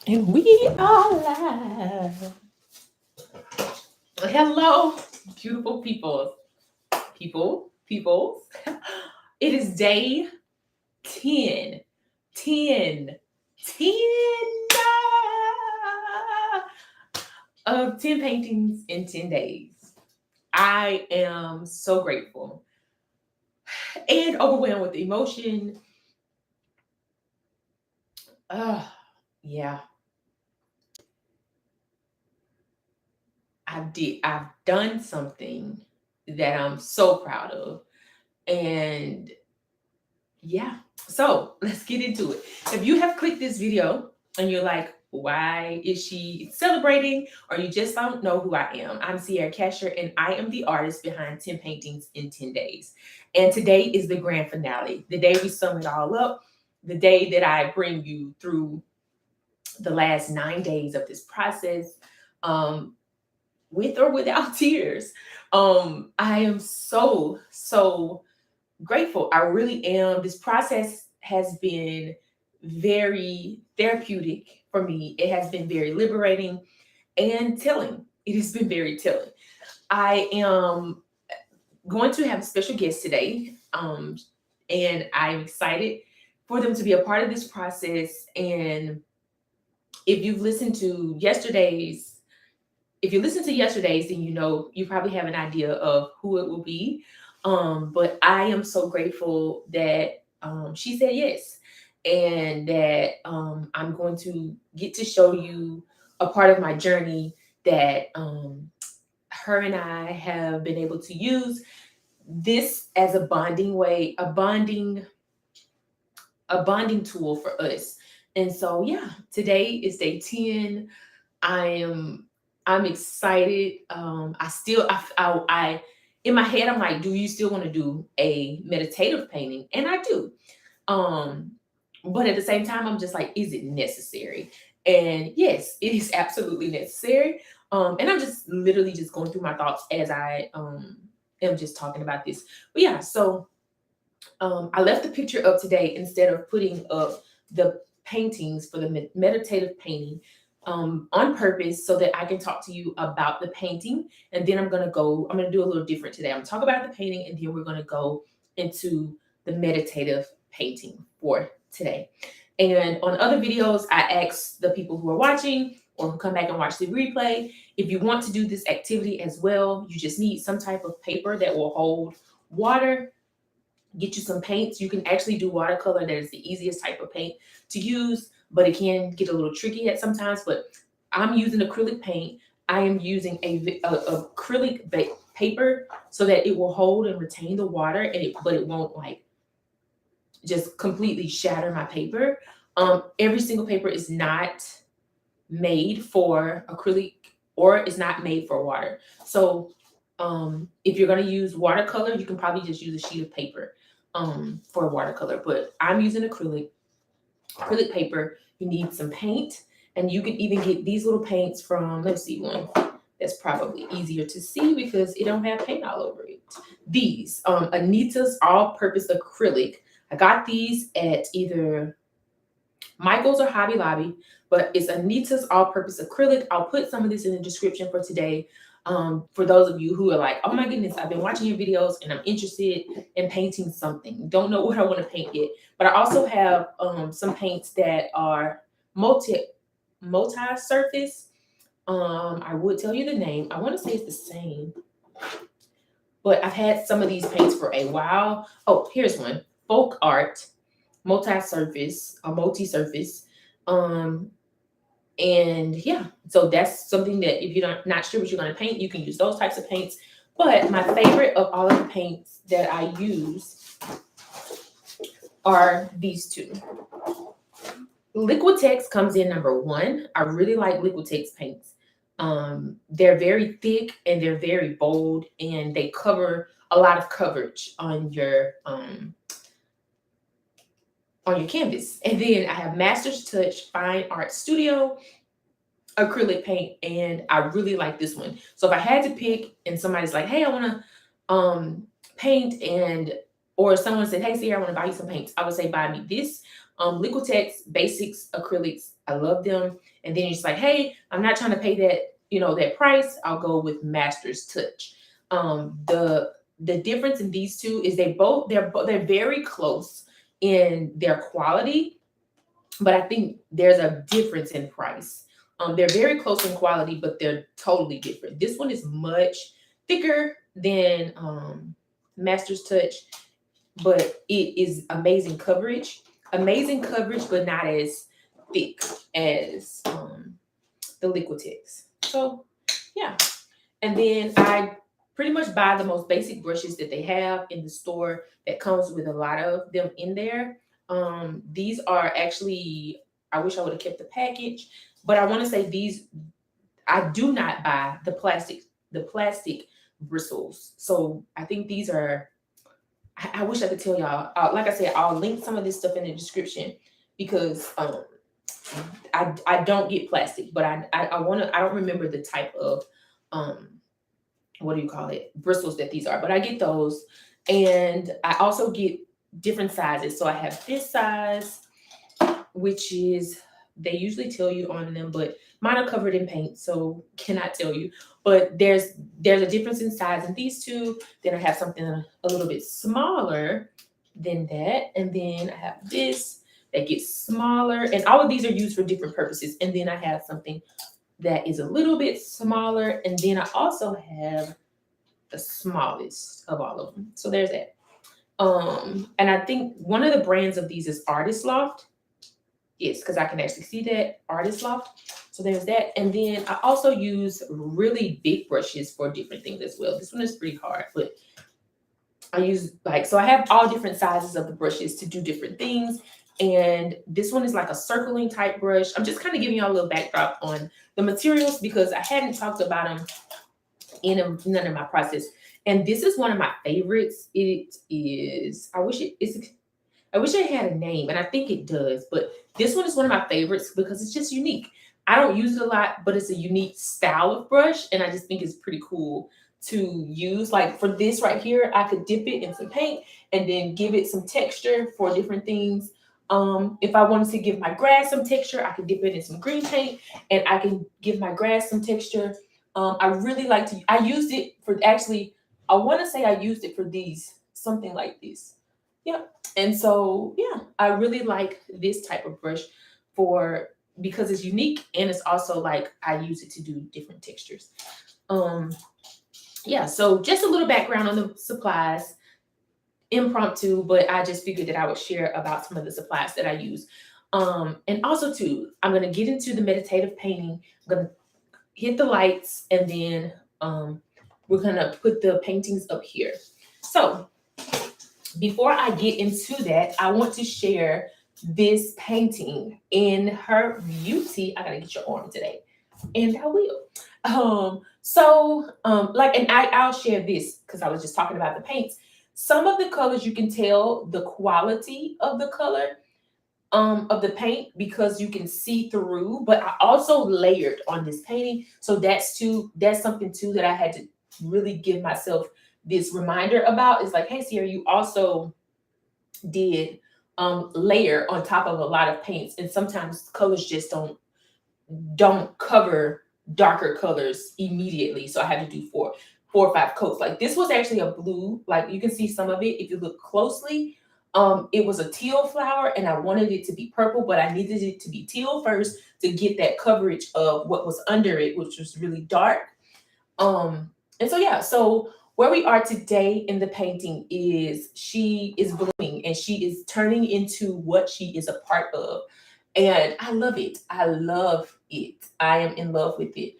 And we are live. Hello, beautiful people. Peoples. It is day 10. 10. 10 of 10 paintings in 10 days. I am so grateful and overwhelmed with emotion. Uh, yeah, I've done something that I'm so proud of. And yeah, so let's get into it. If you have clicked this video and you're like, why is she celebrating? Or you just don't know who I am. I'm Sierra Casher, and I am the artist behind 10 paintings in 10 days. And today is the grand finale, the day we sum it all up, the day that I bring you through the last 9 days of this process, um, with or without tears. I am so grateful. I really am. This process has been very therapeutic for me. It has been very liberating and telling. It has been very telling. I am going to have a special guest today, and I'm excited for them to be a part of this process. And if you've listened to yesterday's, if you listen to yesterday's, then you know you probably have an idea of who it will be. But I am so grateful that she said yes, and that I'm going to get to show you a part of my journey that her and I have been able to use this as a bonding way, a bonding tool for us. And so yeah, today is day 10. I am I'm excited. I still I in my head I'm like, do you still want to do a meditative painting? And I do. Um, but at the same time, I'm just like, is it necessary? And yes, it is absolutely necessary. And I'm just literally just going through my thoughts as I am just talking about this. But yeah, so I left the picture up today instead of putting up the paintings for the meditative painting, on purpose so that I can talk to you about the painting. And then I'm going to do a little different today. I'm going to talk about the painting, and then we're going to go into the meditative painting for today. And on other videos, I ask the people who are watching or who come back and watch the replay, if you want to do this activity as well, you just need some type of paper that will hold water. Get you some paints. You can actually do watercolor. That is the easiest type of paint to use, but it can get a little tricky at sometimes. But I'm using acrylic paint. I am using a acrylic paper so that it will hold and retain the water, but it won't like just completely shatter my paper. Every single paper is not made for acrylic or is not made for water. So if you're going to use watercolor, you can probably just use a sheet of paper for watercolor. But I'm using acrylic paper. You need some paint, and you can even get these little paints from, let's see, one that's probably easier to see because it don't have paint all over it. These Anita's all-purpose acrylic. I got these at either Michael's or Hobby Lobby, but it's Anita's all-purpose acrylic. I'll put some of this in the description for today. For those of you who are like, oh my goodness, I've been watching your videos and I'm interested in painting something. Don't know what I want to paint yet. But I also have some paints that are multi-surface. I would tell you the name. I want to say it's the same, but I've had some of these paints for a while. Oh, here's one. Folk Art multi-surface or multi-surface. Um, and yeah, so that's something that if you're not sure what you're going to paint, you can use those types of paints. But my favorite of all of the paints that I use are these two. Liquitex comes in number one. I really like Liquitex paints. They're very thick and they're very bold, and they cover a lot of coverage on your canvas. And then I have Master's Touch Fine Art Studio acrylic paint, and I really like this one. So if I had to pick and somebody's like, hey, I want to paint, and or someone said, hey, Sierra, I want to buy you some paints, I would say buy me this Liquitex Basics acrylics, I love them. And then it's like, hey, I'm not trying to pay that, that price. I'll go with Masters Touch. The difference in these two is they're very close in their quality, but I think there's a difference in price. They're very close in quality, but they're totally different. This one is much thicker than Masters Touch, but it is amazing coverage, but not as thick as the Liquitex. So yeah, and then I pretty much buy the most basic brushes that they have in the store that comes with a lot of them in there. These are actually, I wish I would have kept the package, but I want to say these, I do not buy the plastic bristles. So I think these are, I wish I could tell y'all. Like I said, I'll link some of this stuff in the description because I don't get plastic, but I want to. I don't remember the type of um what do you call it, bristles that these are, but I get those, and I also get different sizes. So I have this size, which is, they usually tell you on them, but mine are covered in paint, so cannot tell you. But there's a difference in size in these two. Then I have something a little bit smaller than that, and then I have this that gets smaller, and all of these are used for different purposes. And then I have something that is a little bit smaller, and then I also have the smallest of all of them. So there's that. And I think one of the brands of these is Artist Loft. Yes, because I can actually see that, Artist Loft. So there's that. And then I also use really big brushes for different things as well. This one is pretty hard, but I use so I have all different sizes of the brushes to do different things. And this one is like a circling type brush. I'm just kind of giving y'all a little backdrop on the materials because I hadn't talked about them in none of my process. And this is one of my favorites. It is, I wish it had a name, and I think it does, but this one is one of my favorites because it's just unique. I don't use it a lot, but it's a unique style of brush, and I just think it's pretty cool to use. Like for this right here, I could dip it in some paint and then give it some texture for different things. If I wanted to give my grass some texture, I could dip it in some green paint and I can give my grass some texture. I really like to, I used it for actually, I want to say I used it for these, something like this. Yep. And so, yeah, I really like this type of brush because it's unique, and it's also like I use it to do different textures. Yeah, so just a little background on the supplies, impromptu, but I just figured that I would share about some of the supplies that I use. And also too, I'm gonna get into the meditative painting. I'm gonna hit the lights, and then we're gonna put the paintings up here. So before I get into that, I want to share this painting in her beauty. I gotta get your arm today, and I will. And I'll share this because I was just talking about the paints. Some of the colors you can tell the quality of the color of the paint because you can see through, but I also layered on this painting. So that's something too that I had to really give myself this reminder about. Is like, hey Sierra, you also did layer on top of a lot of paints, and sometimes colors just don't cover darker colors immediately. So I had to do four or five coats. Like this was actually a blue, like you can see some of it if you look closely. It was a teal flower, and I wanted it to be purple, but I needed it to be teal first to get that coverage of what was under it, which was really dark. And so yeah, so where we are today in the painting is she is blooming and she is turning into what she is a part of. And I love it. I love it. I am in love with it.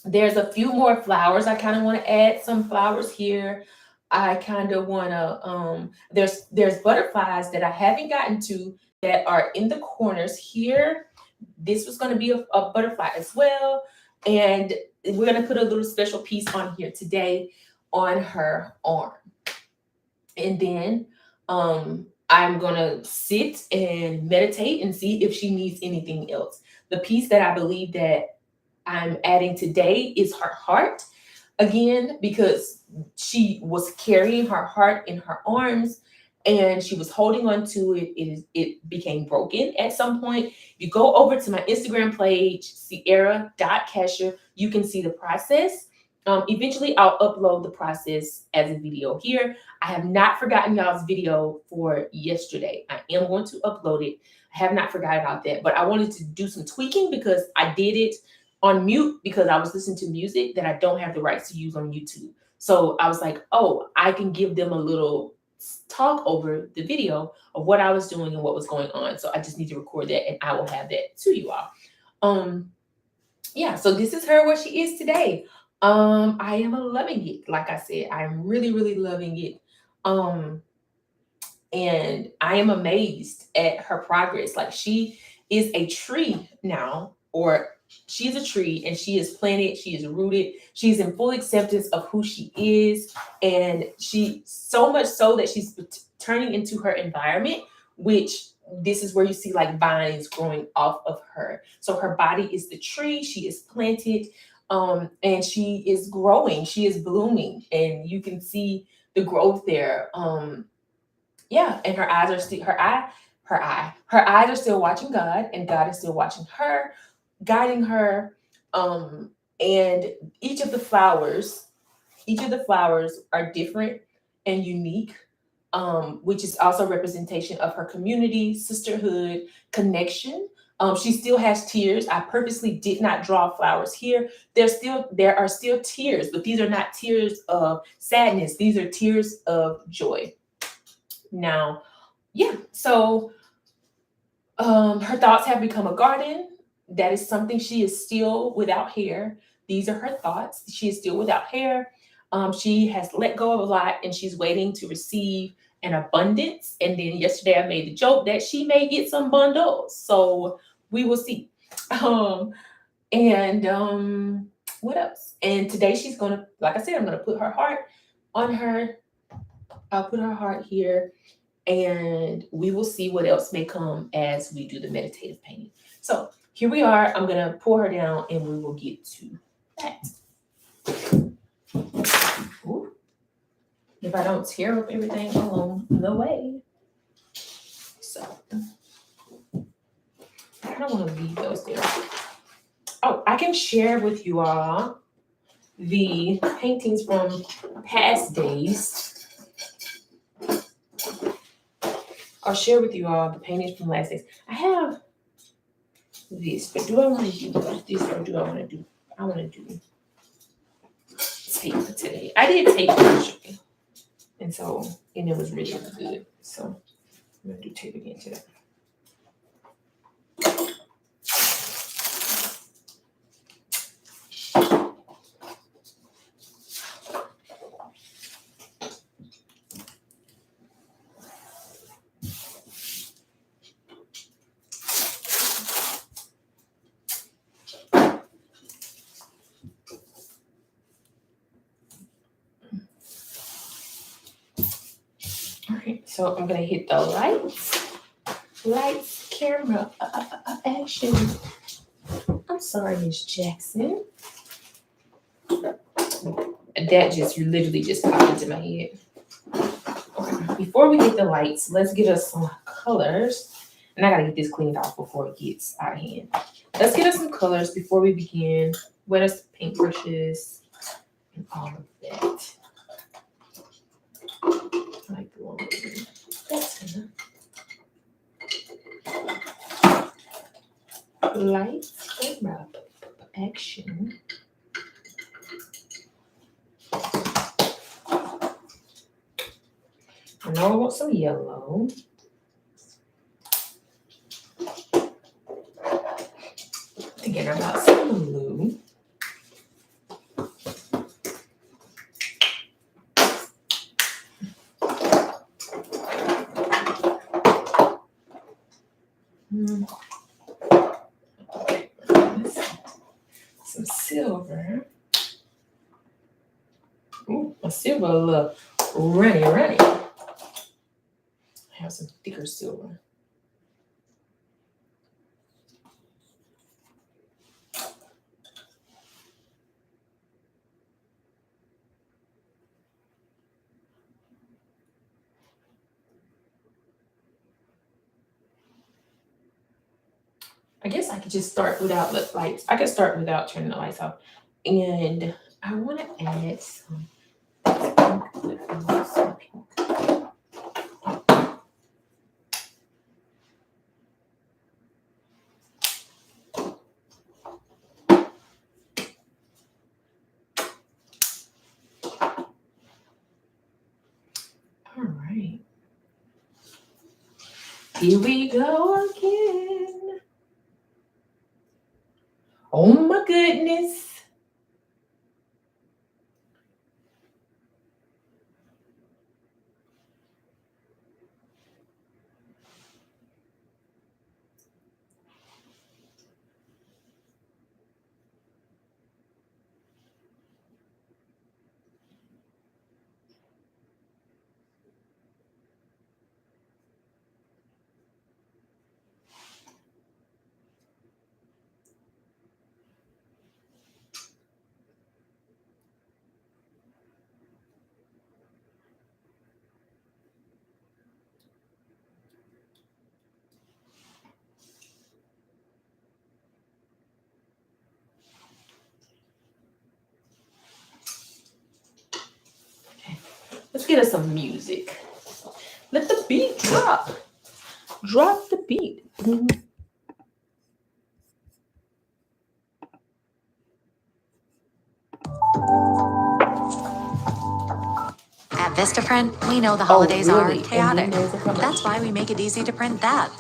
There's a few more flowers. I kind of want to add some flowers here. I kind of want to there's butterflies that I haven't gotten to that are in the corners here. This was going to be a butterfly as well. And we're going to put a little special piece on here today on her arm. And then I'm going to sit and meditate and see if she needs anything else. The piece that I believe that I'm adding today is her heart. Again, because she was carrying her heart in her arms, and she was holding on to it. It became broken at some point. If you go over to my Instagram page, Sierra.Casher, you can see the process. Eventually, I'll upload the process as a video here. I have not forgotten y'all's video for yesterday. I am going to upload it. I have not forgot about that, but I wanted to do some tweaking because I did it on mute because I was listening to music that I don't have the rights to use on YouTube. So I was like, oh, I can give them a little talk over the video of what I was doing and what was going on. So I just need to record that and I will have that to you all. Yeah, so this is her where she is today. I am loving it. Like I said, I'm really, really loving it. And I am amazed at her progress. Like, she is a tree now, or she's a tree and she is planted, she is rooted, she's in full acceptance of who she is. And she, so much so that she's turning into her environment, which this is where you see like vines growing off of her. So her body is the tree, she is planted, and she is growing, she is blooming, and you can see the growth there. Yeah, and her eyes are still her eyes are still watching God, and God is still watching her, guiding her. And each of the flowers are different and unique, which is also representation of her community, sisterhood, connection. She still has tears. I purposely did not draw flowers here. There are still tears, but these are not tears of sadness. These are tears of joy. Now, yeah, so her thoughts have become a garden. That is something. She is still without hair. These are her thoughts. She is still without hair. She has let go of a lot and she's waiting to receive an abundance. And then yesterday I made the joke that she may get some bundles. So we will see. And what else? And today she's gonna, like I said, I'm gonna put her heart on her. I'll put her heart here, and we will see what else may come as we do the meditative painting. So here we are. I'm gonna pour her down and we will get to that. Ooh. If I don't tear up everything along the way. So I don't want to leave those there. Oh, I can share with you all the paintings from past days. I'll share with you all the paintings from last days. I have this, but do I want to do this or do I want to do? I want to do tape today. I did tape yesterday, and it was really, really good. So I'm gonna do tape again today. So I'm gonna hit the lights, camera, action. I'm sorry, Miss Jackson. That literally just popped into my head. Okay. Before we get the lights, let's get us some colors. And I gotta get this cleaned off before it gets out of hand. Let's get us some colors before we begin. Wet us paintbrushes and all of that. I like the one with that's enough. Lights, camera, action. I know I want some yellow. Thinking about some blue. Some silver. Ooh, a silver a little runny. I have some thicker silver. guess I could just start without the lights. I could start without turning the lights off. And I want to add some. All right. Here we go again. Oh my goodness. Let's get us some music. Let the beat drop. Drop the beat. At Vistaprint, we know the holidays really? are chaotic. And then there's a commercial. That's why we make it easy to print that.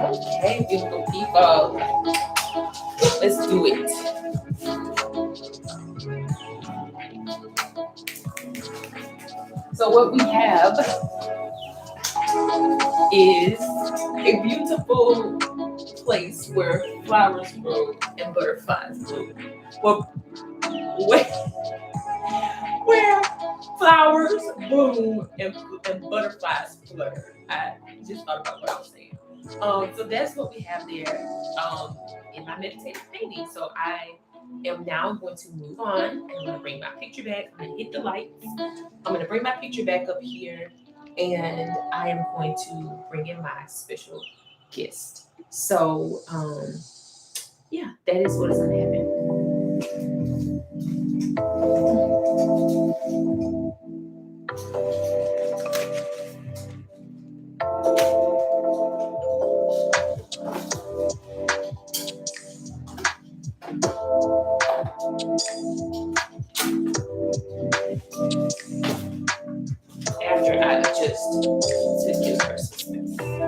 Okay, beautiful people. Let's do it. So what we have is a beautiful place where flowers grow and butterflies bloom. Well, where flowers bloom and butterflies flutter. I just thought about what I was saying. So that's what we have there in my meditative painting. So I am now going to move on. And I'm going to bring my picture back. I'm going to hit the lights. I'm going to bring my picture back up here. And I am going to bring in my special guest. So, yeah, that is what is going to happen. After I adjust to give her some space.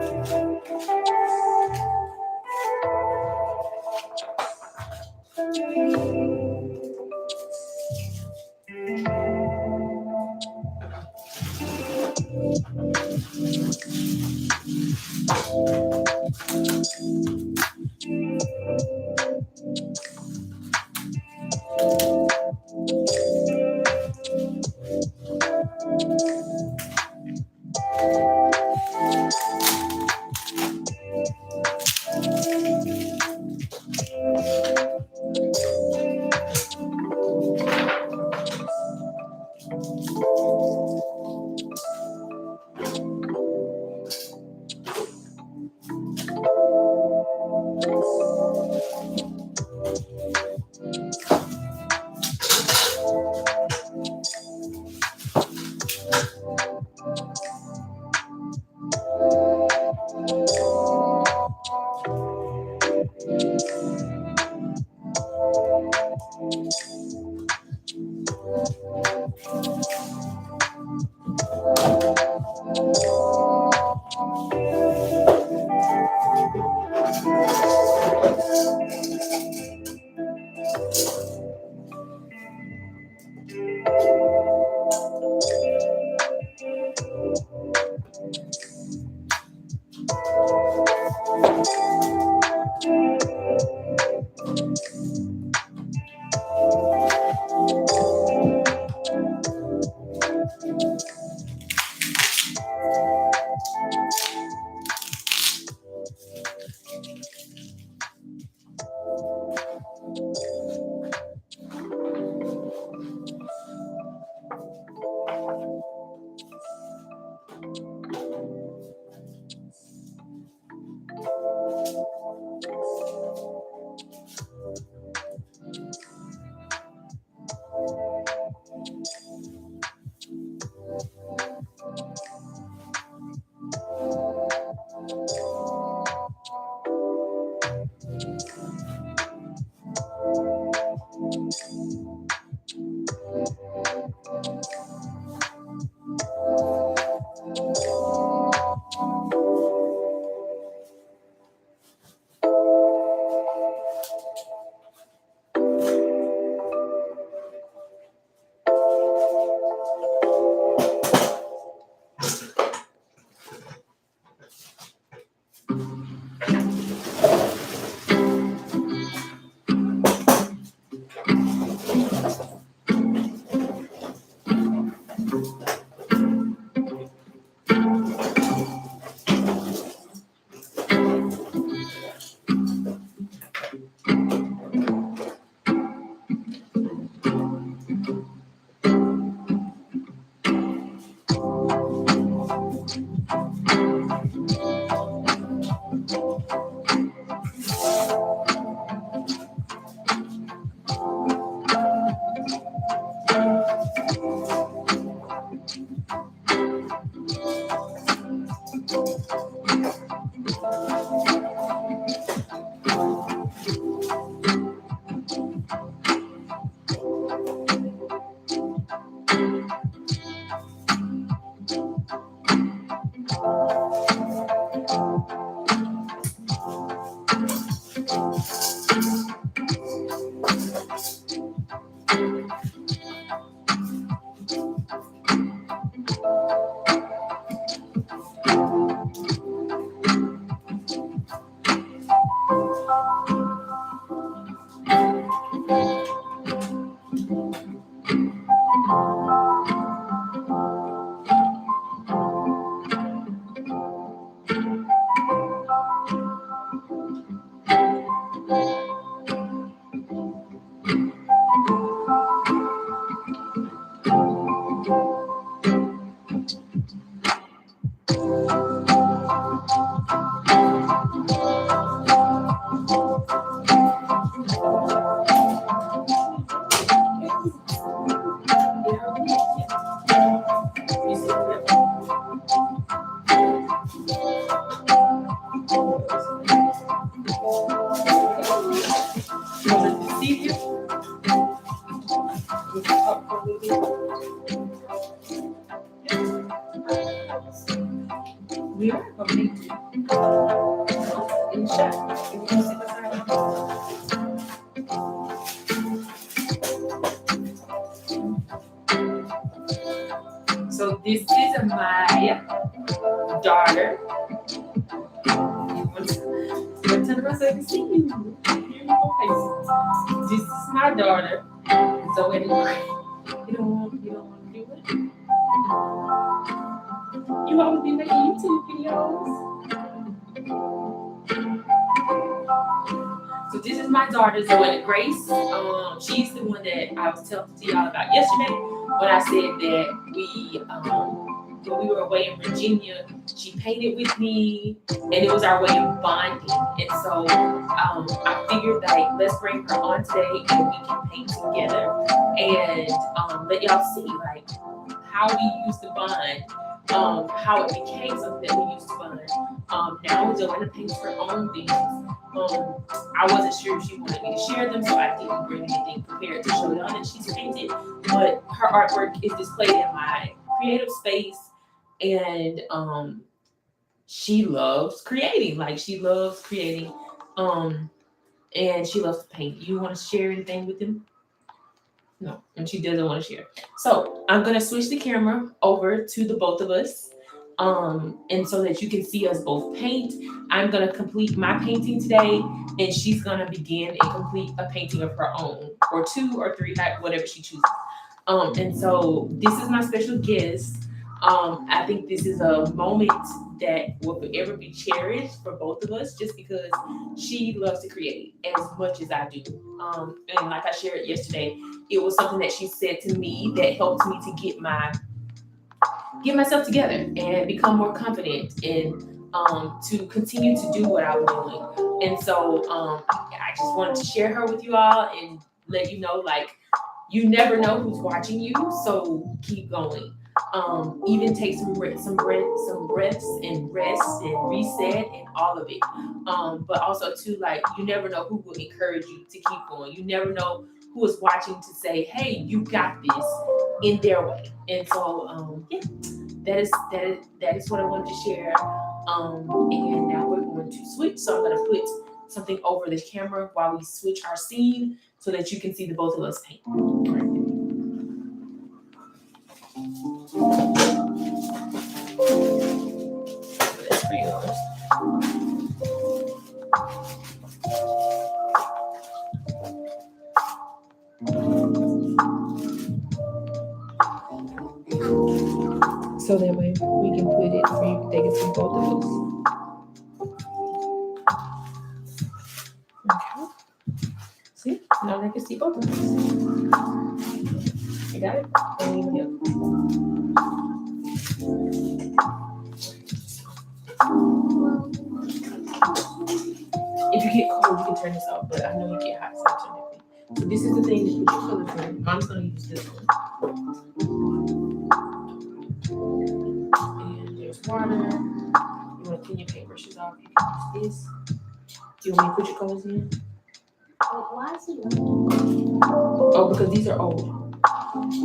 We are going to make in shot. Can you sit beside me? So this is my daughter. Turn around so I can see you. This is my daughter. So anyway, you don't want to do it. You always be making YouTube videos. So this is my daughter, Zoetta Grace. She's the one that I was telling to y'all about yesterday when I said that when we were away in Virginia, she painted with me, and it was our way of bonding. And so I figured like let's bring her on today and we can paint together and let y'all see like how we used to bond. How it became something that we used to bond. Now Joanna paints her own things. I wasn't sure if she wanted me to share them, so I didn't bring anything prepared to show y'all that she's painted. But her artwork is displayed in my creative space, and she loves creating. Like she loves creating, and she loves to paint. You want to share anything with them? No, and she doesn't want to share. So I'm gonna switch the camera over to the both of us. And so that you can see us both paint. I'm gonna complete my painting today, and she's gonna begin and complete a painting of her own, or 2 or 3, whatever she chooses. And so this is my special guest. I think this is a moment that will forever be cherished for both of us, just because she loves to create as much as I do. And like I shared yesterday, it was something that she said to me that helped me to get myself together and become more confident and to continue to do what I'm doing. And so I just wanted to share her with you all and let you know, like, you never know who's watching you, so keep going. Even take some breaths and rest and reset and all of it. But also too, like, you never know who will encourage you to keep going. You never know who is watching to say, "Hey, you got this," in their way. And so, yeah, that is what I wanted to share. And now we're going to switch. So I'm going to put something over the camera while we switch our scene so that you can see the both of us paint. So that's for yours. So that way we can put it so they can see both of us. Okay. See? Now they can see both of us. You got it? And here. If you get cold, you can turn this off, but I know you get hot, so I turn it on. So this is the thing that you put your colors in. Mom's gonna use this one. And there's water. You wanna clean your paintbrushes off, you can use this. Do you want me to put your colors in? Why is it? Oh, because these are old.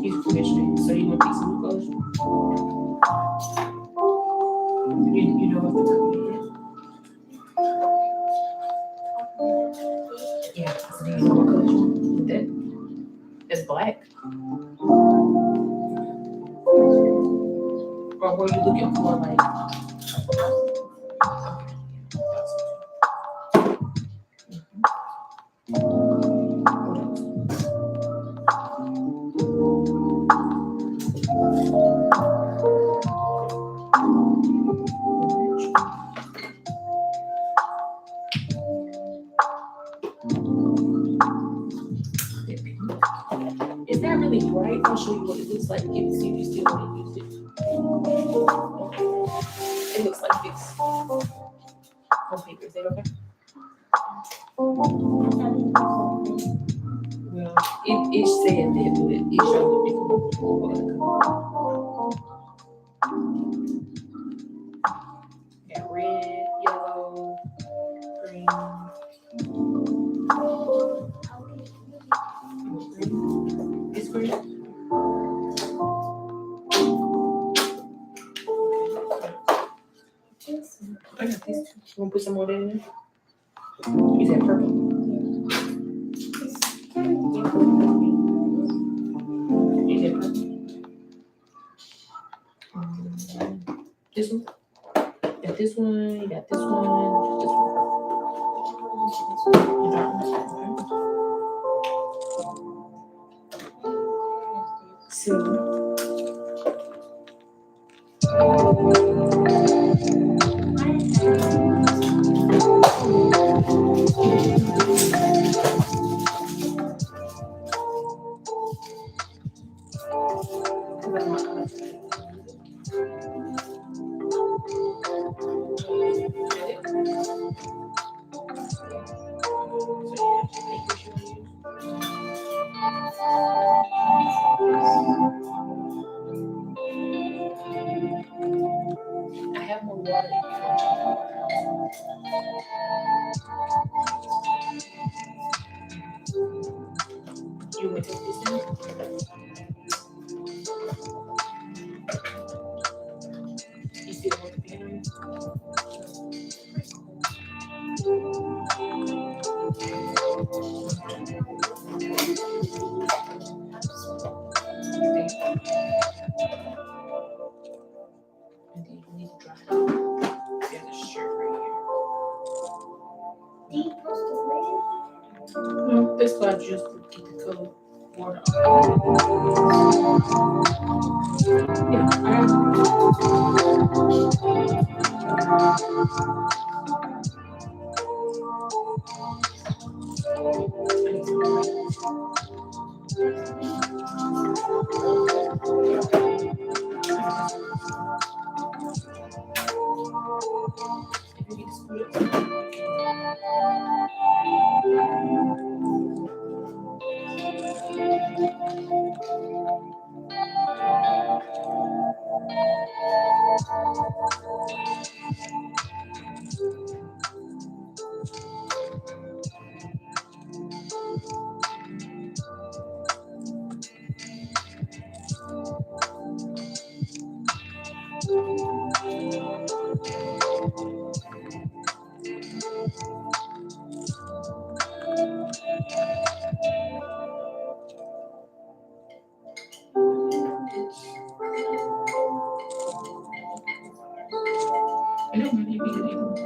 These are from yesterday. So you want these new colors? You know off the top of your head? Yeah. So do you know what colors you want with that? It's black. Or were you looking for like? It's not really bright. I'll show you what it looks like. You can see if you still want to use it. It looks like this on paper. Is that okay? Well, it said that, but it showed the different color. Got red, yellow, green. It's green. I got this. You want to put some more in there? Is that purple? Is that purple? This one? Got this one, you got this one, this one. You got one? Okay. Silver. I have more water if you want. You want to take this down? You still want the pen on you? And then you need to That's why I just get the color water. Yeah, I don't really be the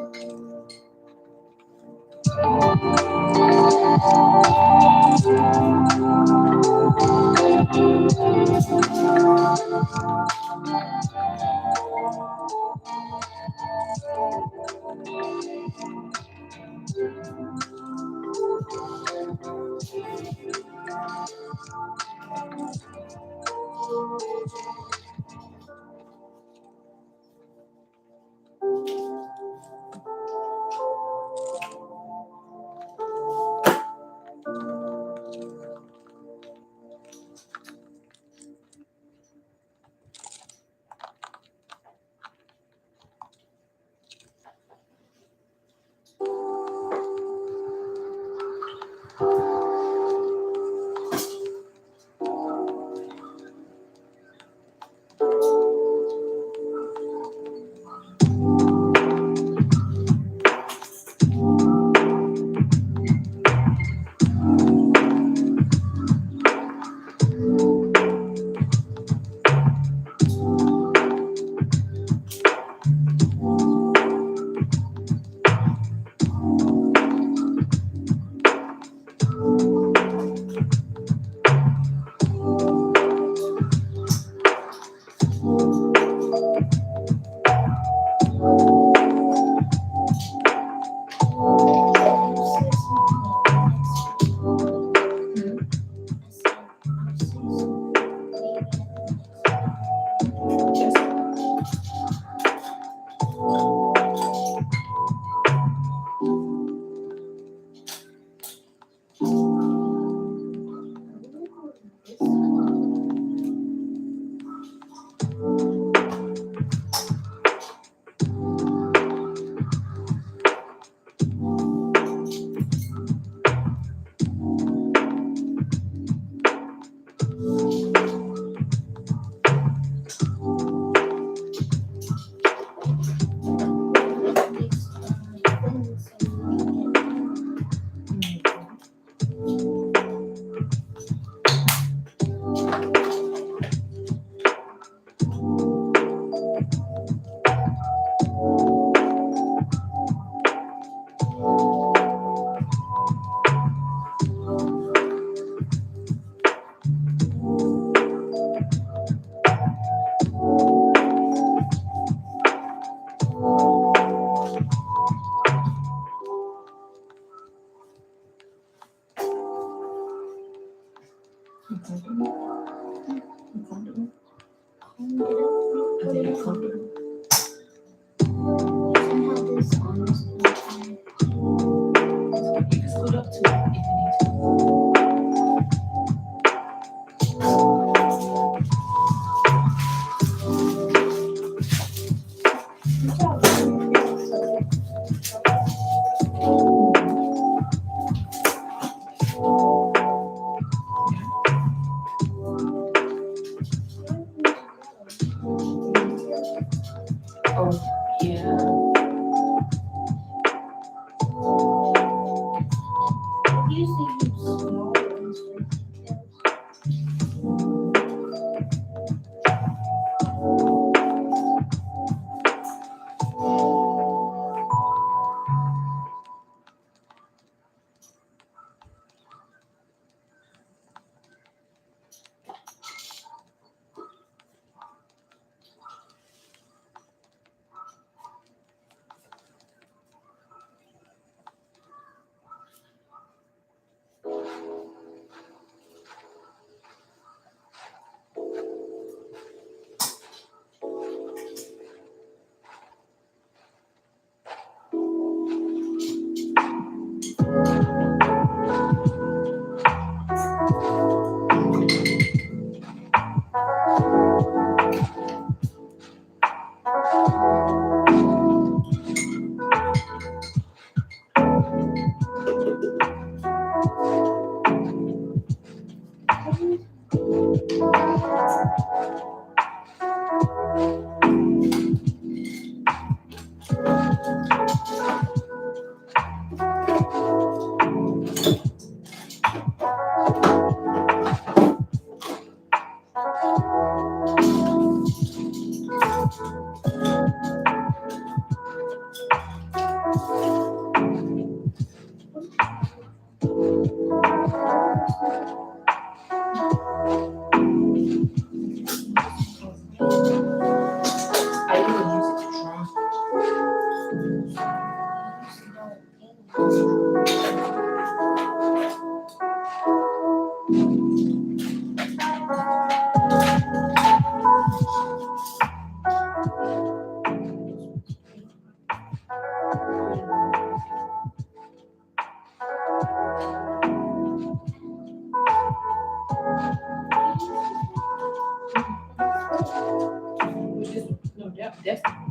No, that's this one.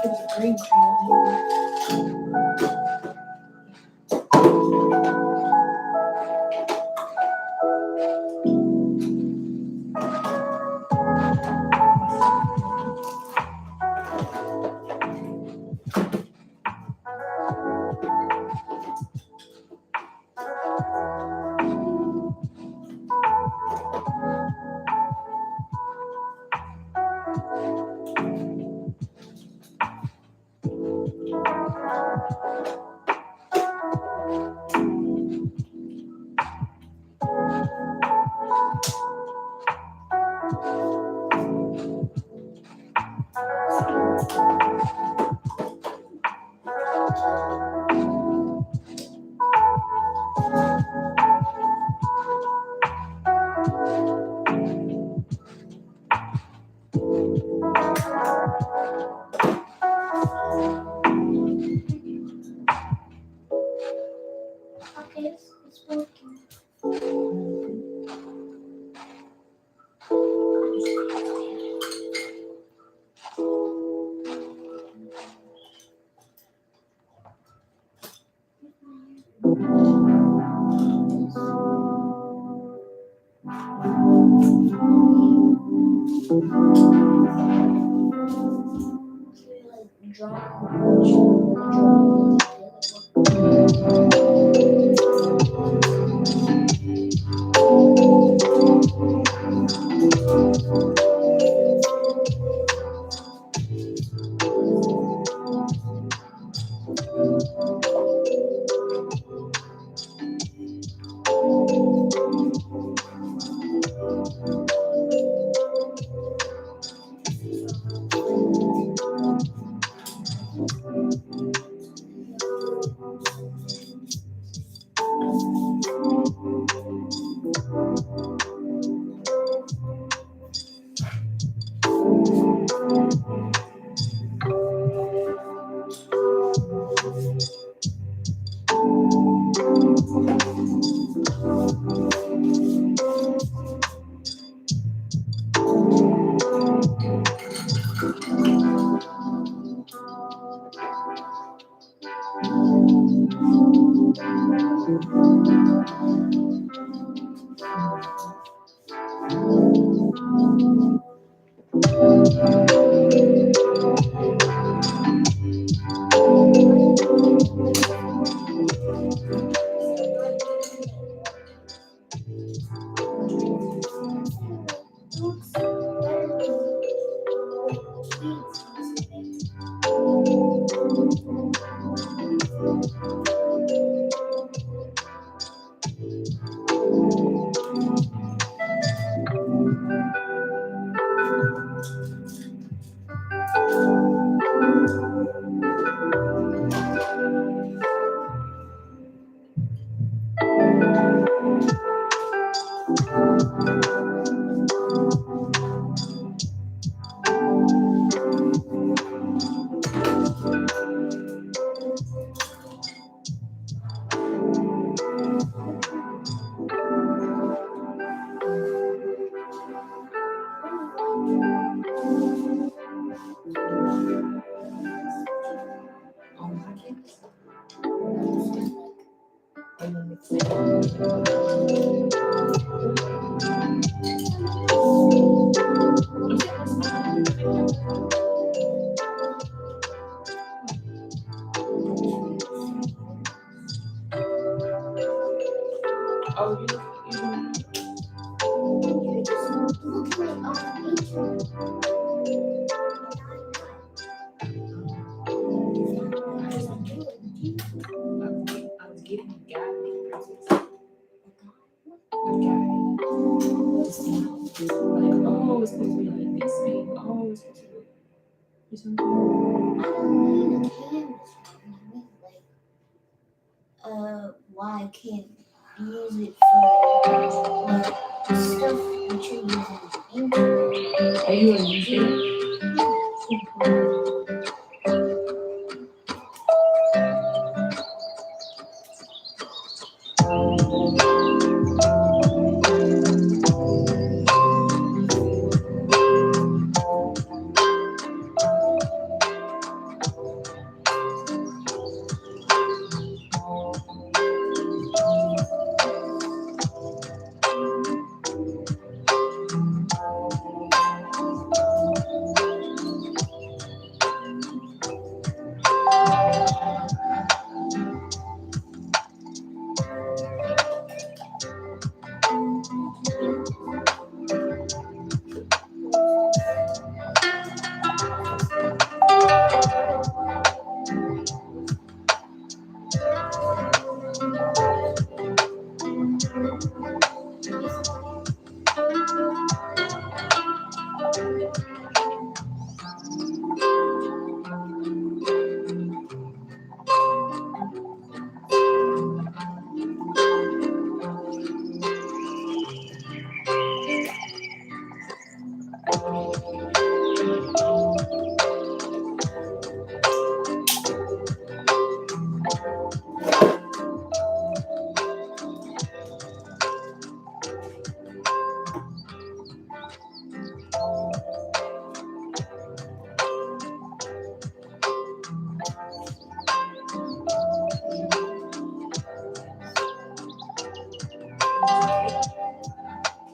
It's a green pen. Okay, it's working. was supposed to be like this big. Oh, it's supposed to be. You see what I'm I don't need a canvas. Why I can't use it for like stuff that you're using ink. saying? Are you gonna use it?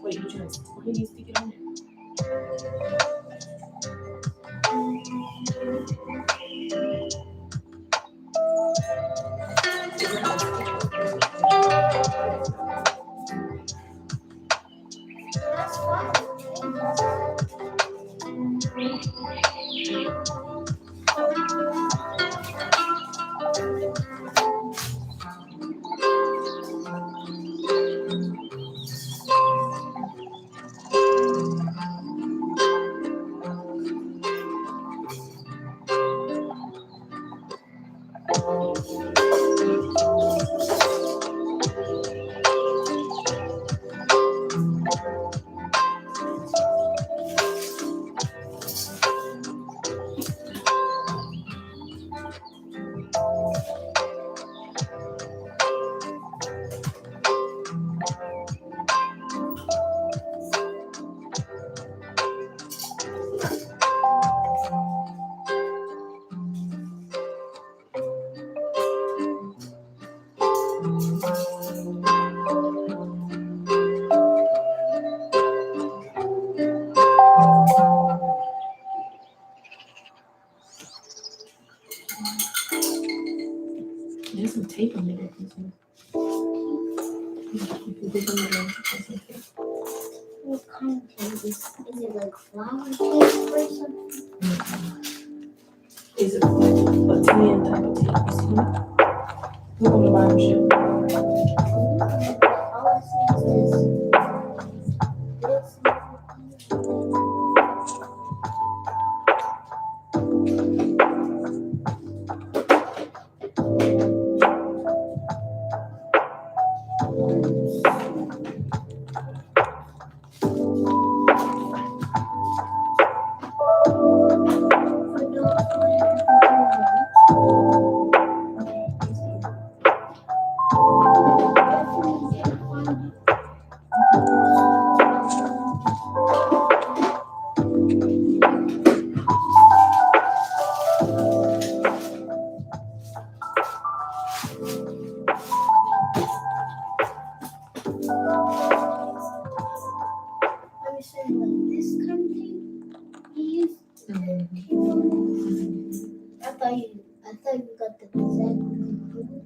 Wait, you trying to why do you stick it on there? That's fine. There's some tape on there. What kind of tape is it like flower tape or something? Is it like a tan type of tape? You see it? Look on the bottom shelf. All I see is this. I thought you got the exact computer.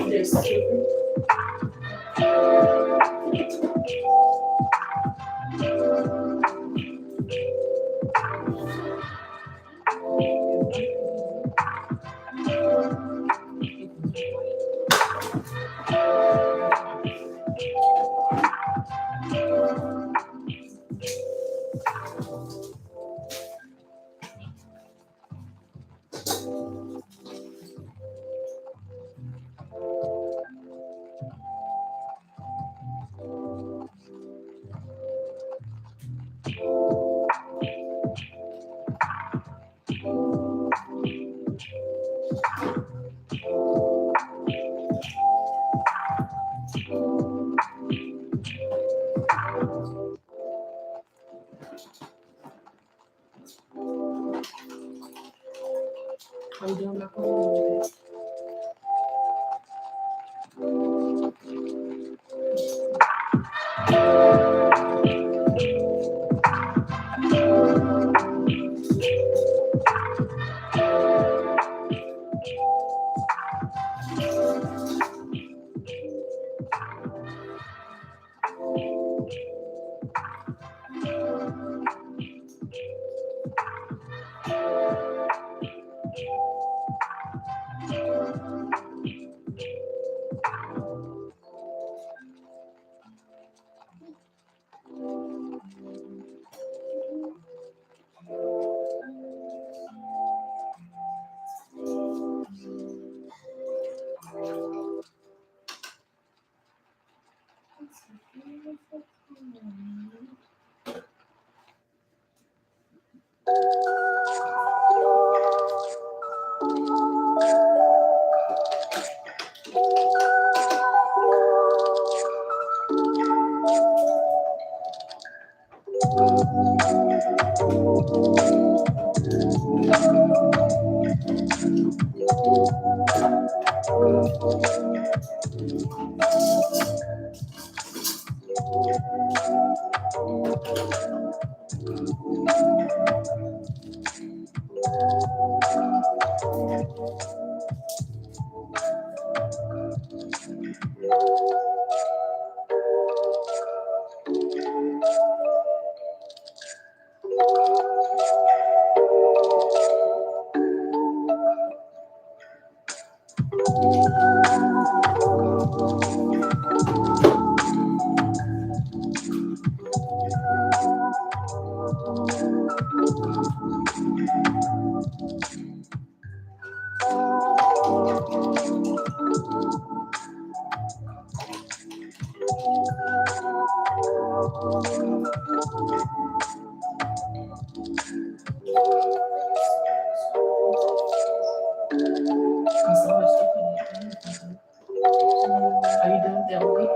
There's children. I'm doing my phone. There's so much stuff in there. Are you done with that one?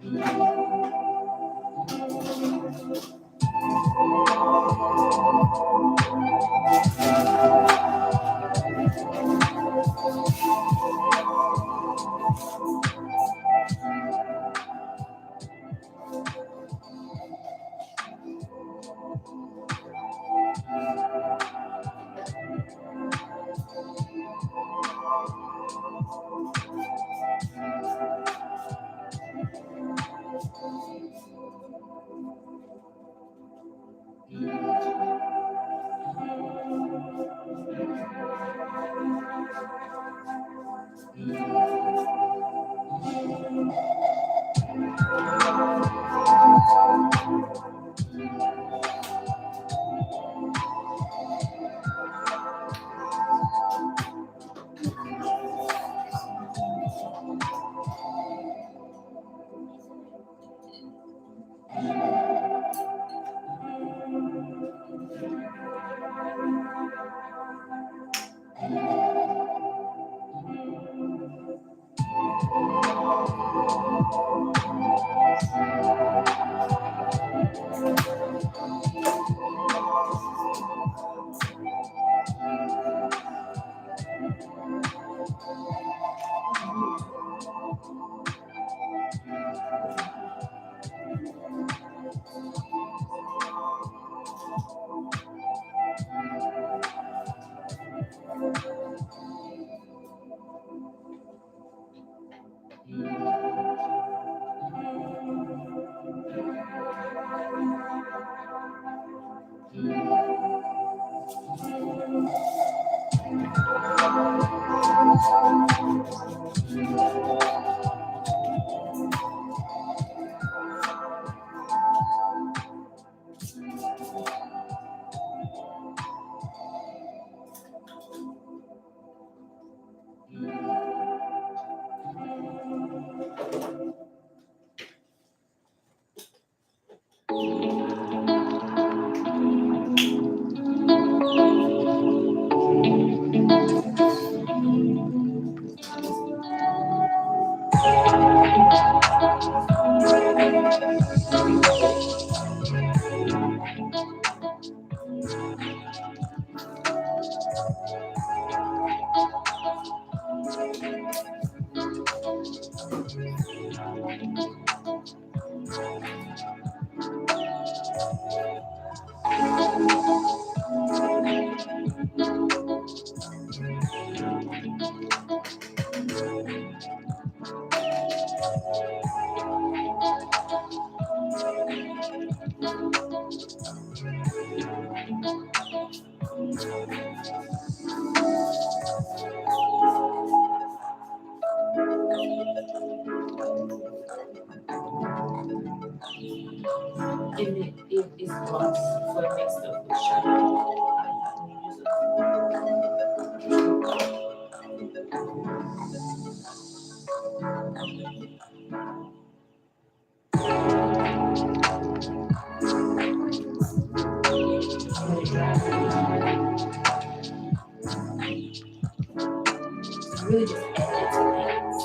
And it is gloss for mixed up with shine. When you use it. Let it dry. So really just add it to things.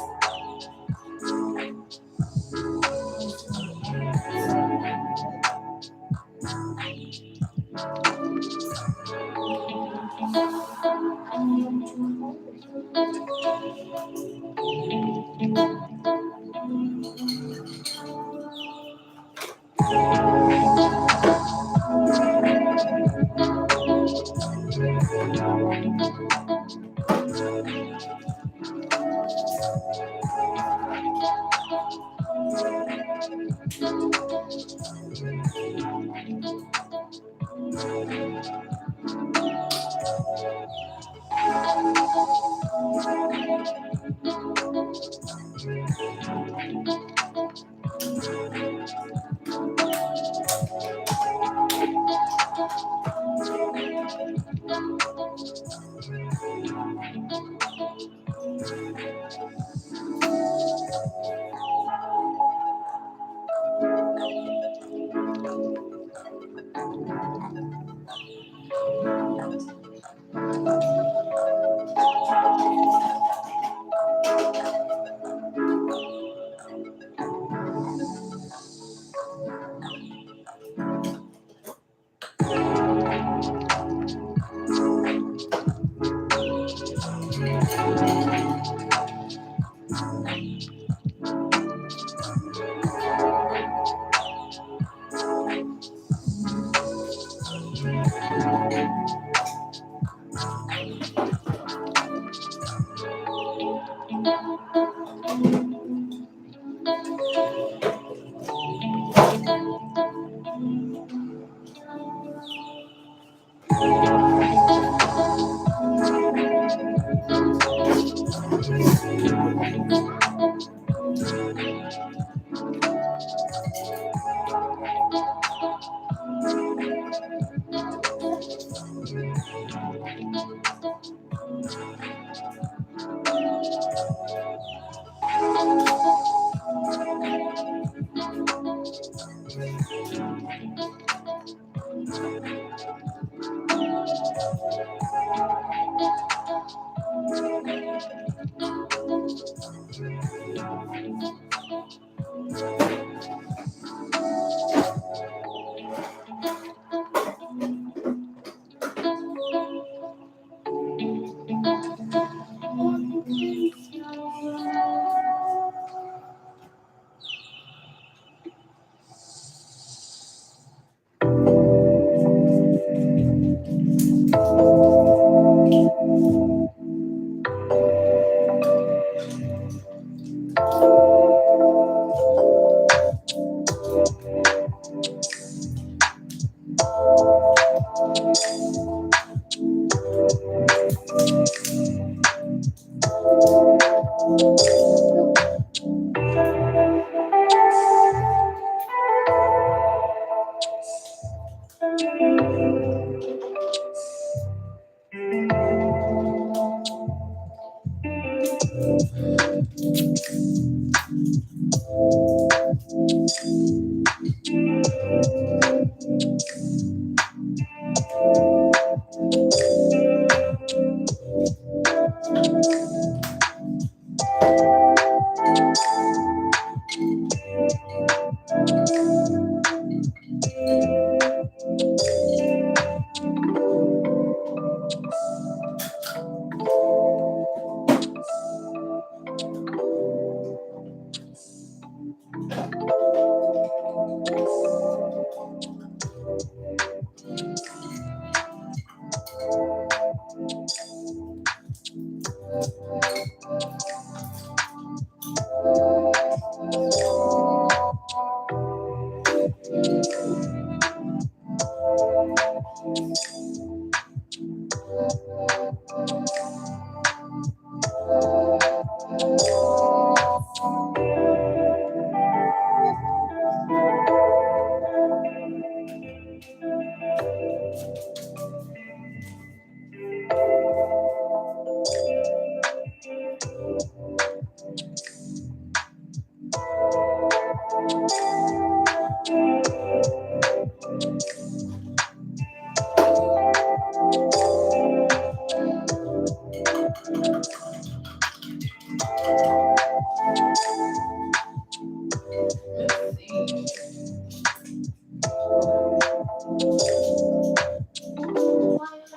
Let's see.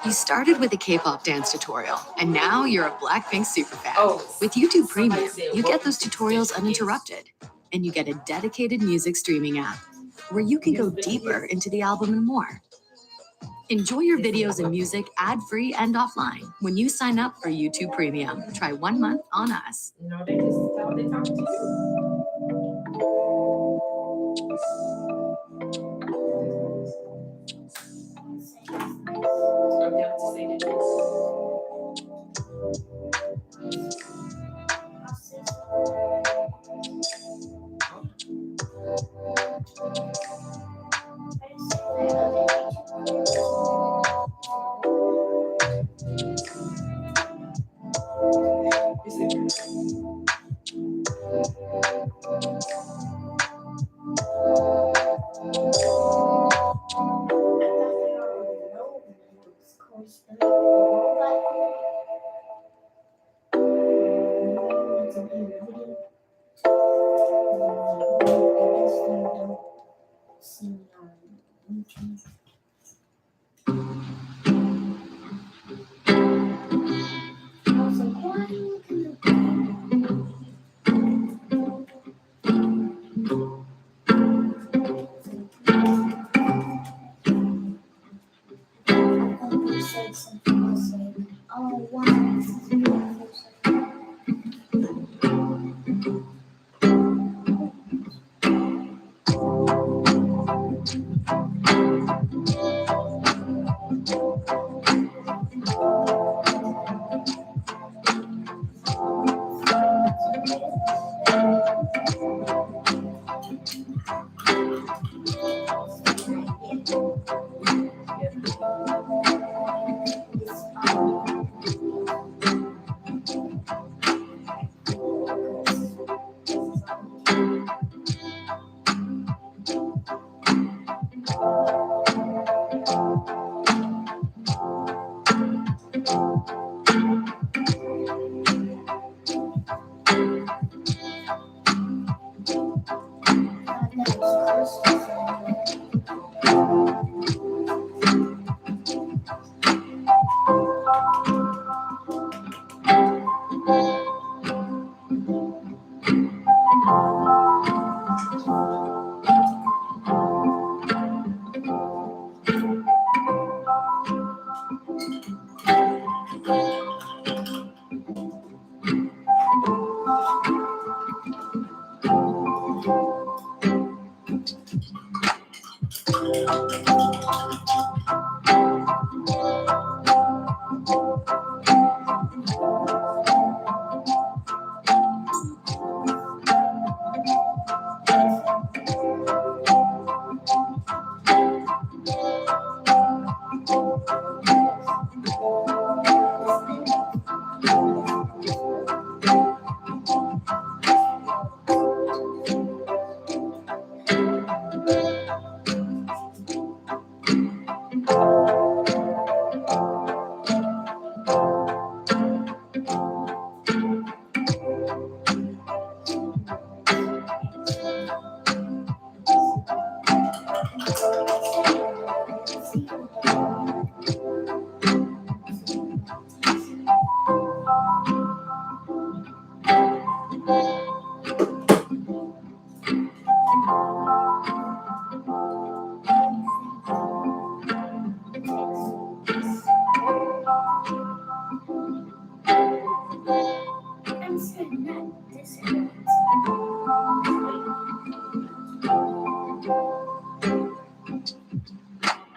You started with a K-pop dance tutorial, and now you're a Blackpink superfan. Oh, With YouTube somebody Premium, said, you get welcome those to tutorials Yes. uninterrupted, and you get a dedicated music streaming app where you can go deeper into the album and more. Enjoy your videos and music ad-free and offline when you sign up for YouTube Premium. Try 1 month on us. No, they just thought they talking to you. I'm down to say that. You see? Said something else like, oh, wow.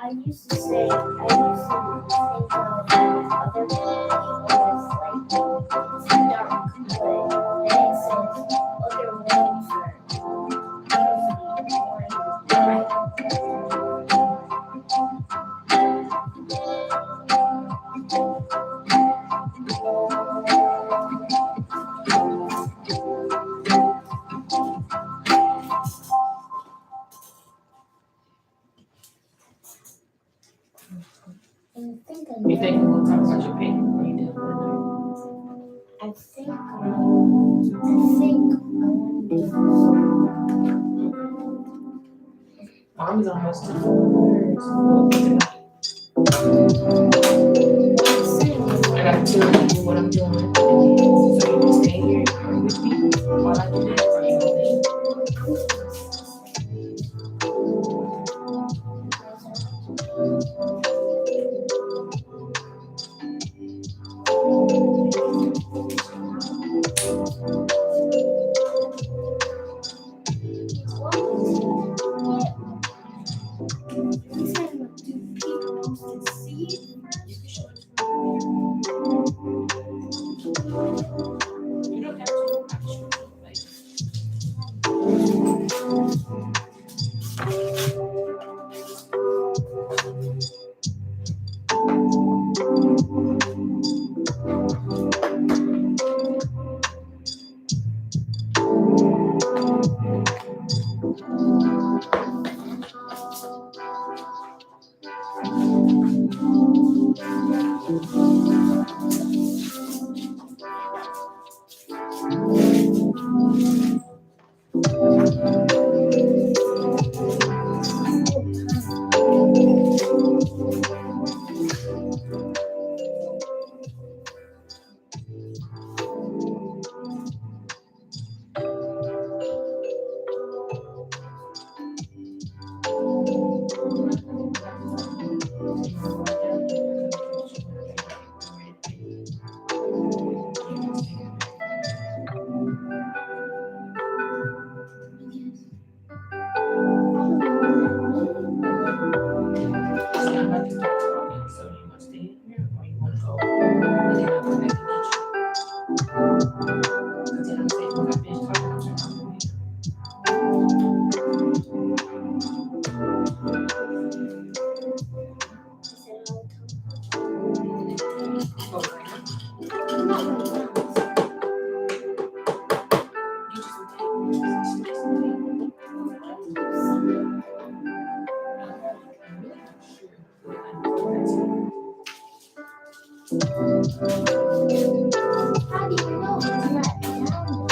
I used to think of other people as like it's dark, but then it says other worlds are usually more bright. I think I You think know. we'll talk about your paper when you do it? I think I want to Mom is almost done. We'll think about it. I gotta tell you what I'm doing. So you can stay here and pray with me while I do that, or you gonna leave? You don't have to. I can show you later. How do you know it's not down?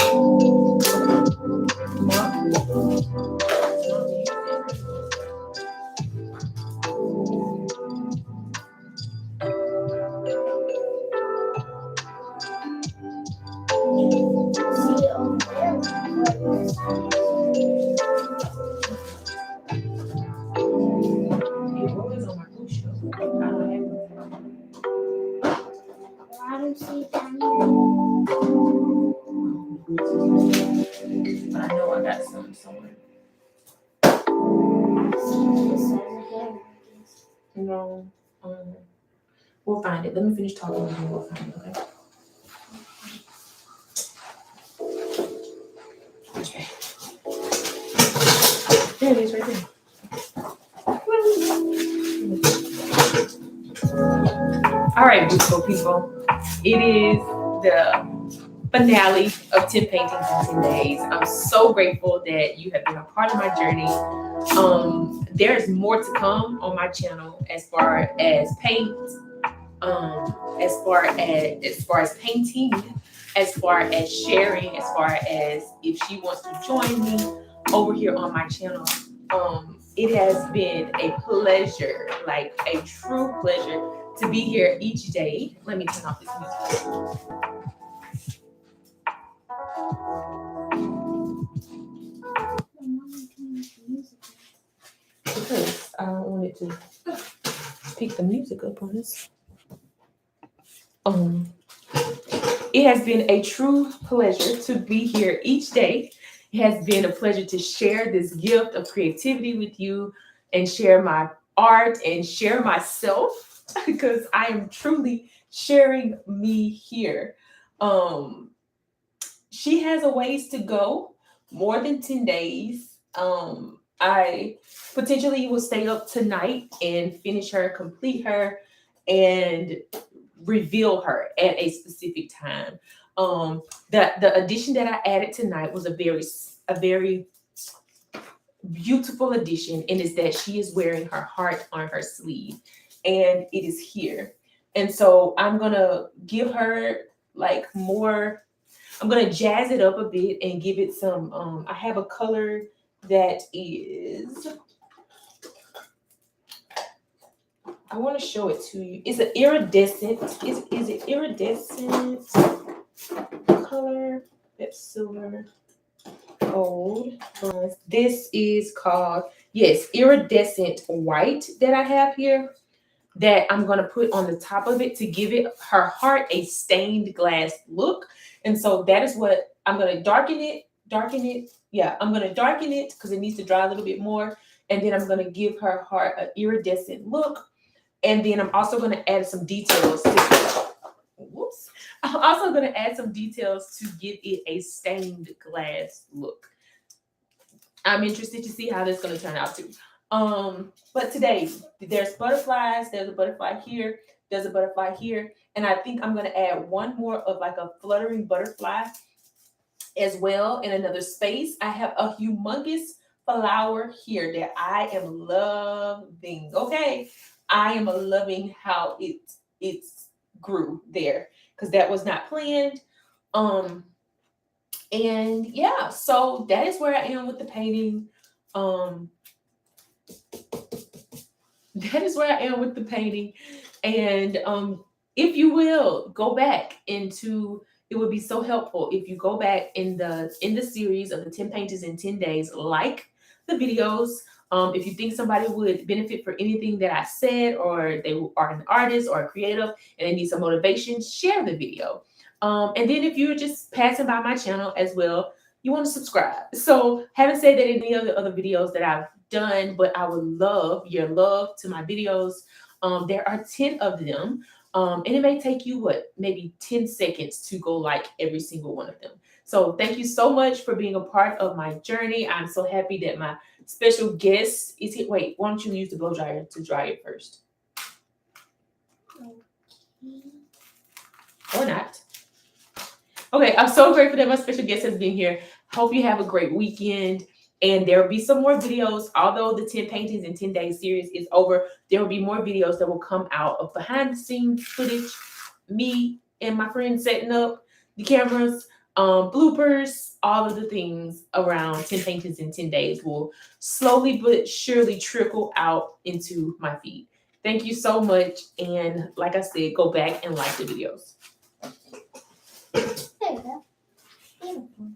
See it over there, but this side It was on my bookshelf. I don't have it. I don't see it down here. But I know I got some somewhere. I see this side of here. No, we'll find it. Let me finish talking and then we'll find it. Okay. There it is, right there. All right, beautiful people. It is the finale of 10 paintings in 10 days. I'm so grateful that you have been a part of my journey. There's more to come on my channel as far as paint, as far as painting, as far as sharing, as far as if she wants to join me over here on my channel. It has been a pleasure, like a true pleasure to be here each day. Let me turn off this music. Because I don't want it to pick the music up on this. It has been a true pleasure to be here each day. It has been a pleasure to share this gift of creativity with you and share my art and share myself because I am truly sharing me here. She has a ways to go, more than 10 days. I potentially will stay up tonight and finish her, complete her, and reveal her at a specific time. The addition that I added tonight was a very beautiful addition, and is that she is wearing her heart on her sleeve, and it is here. And so I'm gonna give her like more. I'm gonna jazz it up a bit and give it some. I have a color that is. I want to show it to you. It's an iridescent. Is it iridescent color? That's silver, gold, bronze. This is called, yes, iridescent white that I have here that I'm going to put on the top of it to give it her heart a stained glass look. And so that is what I'm going to darken it. Yeah, I'm going to darken it because it needs to dry a little bit more. And then I'm going to give her heart an iridescent look. And then I'm also going to add some details. I'm also going to add some details to give it a stained glass look. I'm interested to see how this is going to turn out too. But today there's butterflies. There's a butterfly here. There's a butterfly here. And I think I'm going to add one more of like a fluttering butterfly as well in another space. I have a humongous flower here that I am loving. Okay. I am loving how it grew there because that was not planned. And yeah, so that is where I am with the painting. That is where I am with the painting. And if you will go back into, it would be so helpful if you go back in the series of the 10 paintings in 10 days, like the videos. If you think somebody would benefit for anything that I said, or they are an artist or a creative and they need some motivation, share the video. And then if you're just passing by my channel as well, you want to subscribe. So haven't said that in any of the other videos that I've done, but I would love your love to my videos. There are 10 of them. And it may take you maybe 10 seconds to go like every single one of them. So thank you so much for being a part of my journey. I'm so happy that my special guest is here. Wait, why don't you use the blow dryer to dry it first? Or not. Okay, I'm so grateful that my special guest has been here. Hope you have a great weekend. And there will be some more videos. Although the 10 paintings in 10 days series is over, there will be more videos that will come out of behind the scenes footage, me and my friends setting up the cameras, bloopers, all of the things around 10 paintings in 10 days will slowly but surely trickle out into my feed. Thank you so much. And like I said, go back and like the videos. There you go. Beautiful.